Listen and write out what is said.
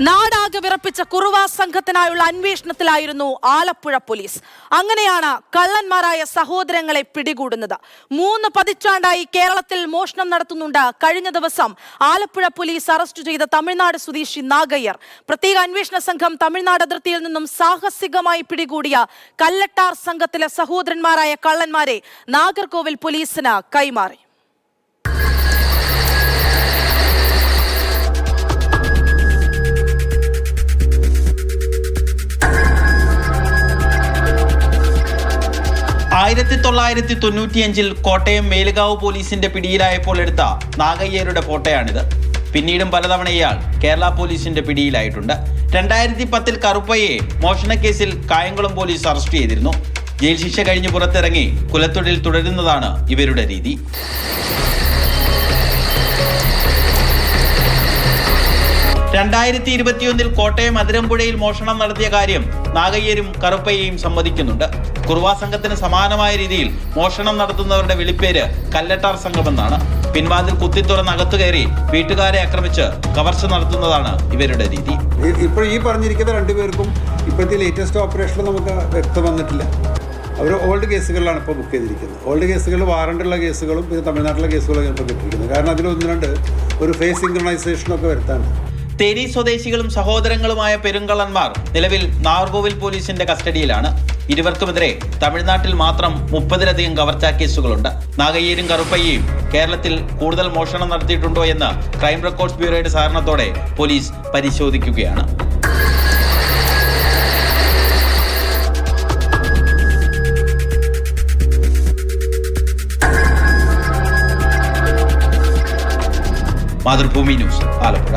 നാടാകെ വിറപ്പിച്ച കുറുവാ സംഘത്തിനായുള്ള അന്വേഷണത്തിലായിരുന്നു ആലപ്പുഴ പോലീസ്. അങ്ങനെയാണ് കള്ളന്മാരായ സഹോദരങ്ങളെ പിടികൂടുന്നത്. 3 പതിറ്റാണ്ടായി കേരളത്തിൽ മോഷണം നടത്തുന്നുണ്ട്. കഴിഞ്ഞ ദിവസം ആലപ്പുഴ പോലീസ് അറസ്റ്റ് ചെയ്ത തമിഴ്നാട് സ്വദേശി നാഗയ്യർ. പ്രത്യേക അന്വേഷണ സംഘം തമിഴ്നാട് അതിർത്തിയിൽ നിന്നും സാഹസികമായി പിടികൂടിയ കല്ലട്ടാർ സംഘത്തിലെ സഹോദരന്മാരായ കള്ളന്മാരെ നാഗർകോവിൽ പോലീസിന് കൈമാറി. ആയിരത്തി 1995 കോട്ടയം മേലുകാവ് പോലീസിന്റെ പിടിയിലായപ്പോൾ എടുത്ത നാഗയ്യരുടെ ഫോട്ടോയാണിത്. പിന്നീടും പലതവണ ഇയാൾ കേരള പോലീസിന്റെ പിടിയിലായിട്ടുണ്ട്. 2010 കറുപ്പയ്യെ മോഷണക്കേസിൽ കായംകുളം പോലീസ് അറസ്റ്റ് ചെയ്തിരുന്നു. ജയിൽ ശിക്ഷ കഴിഞ്ഞ് പുറത്തിറങ്ങി കുലത്തൊഴിൽ തുടരുന്നതാണ് ഇവരുടെ രീതി. രണ്ടായിരത്തി 2021 കോട്ടയം അതിരമ്പുഴയിൽ മോഷണം നടത്തിയ കാര്യം നാഗയ്യരും കറുപ്പയ്യയും സമ്മതിക്കുന്നുണ്ട്. കുറുവാ സംഘത്തിന് സമാനമായ രീതിയിൽ മോഷണം നടത്തുന്നവരുടെ വിളിപ്പേര് കല്ലട്ടാർ സംഘമെന്നാണ്. പിൻവാതിൽ കുത്തിത്തുറന്ന് അകത്തു കയറി വീട്ടുകാരെ ആക്രമിച്ച് കവർച്ച നടത്തുന്നതാണ് ഇവരുടെ രീതി. ഇപ്പോൾ ഈ പറഞ്ഞിരിക്കുന്ന രണ്ടുപേർക്കും ഇപ്പോഴത്തെ ലേറ്റസ്റ്റ് ഓപ്പറേഷനിൽ നമുക്ക് വ്യക്തം വന്നിട്ടില്ല. അവർ ഓൾഡ് കേസുകളിലാണ് ഇപ്പോൾ ബുക്ക് ചെയ്തിരിക്കുന്നത്. ഓൾഡ് കേസുകൾ വാറണ്ടുള്ള കേസുകളും പിന്നെ തമിഴ്നാട്ടിലെ കേസുകളും ഇപ്പോൾ കിട്ടിയിരിക്കുന്നത്. കാരണം അതിൽ 1-2 ഒരു ഫേസ് സിങ്ക്രണൈസേഷനൊക്കെ വരുത്താണ്ട്. തേനി സ്വദേശികളും സഹോദരങ്ങളുമായ പെരുങ്കള്ളന്മാർ നിലവിൽ നാഗർകോവിൽ പോലീസിന്റെ കസ്റ്റഡിയിലാണ്. ഇരുവർക്കുമെതിരെ തമിഴ്നാട്ടിൽ മാത്രം 30-ലധികം കവർച്ചാ കേസുകളുണ്ട്. നാഗയ്യരും കറുപ്പയ്യയും കേരളത്തിൽ കൂടുതൽ മോഷണം നടത്തിയിട്ടുണ്ടോ എന്ന് ക്രൈം റെക്കോർഡ്സ് ബ്യൂറോയുടെ സഹകരണത്തോടെ പോലീസ് പരിശോധിക്കുകയാണ്. മാതൃഭൂമി ന്യൂസ്, ആലപ്പുഴ.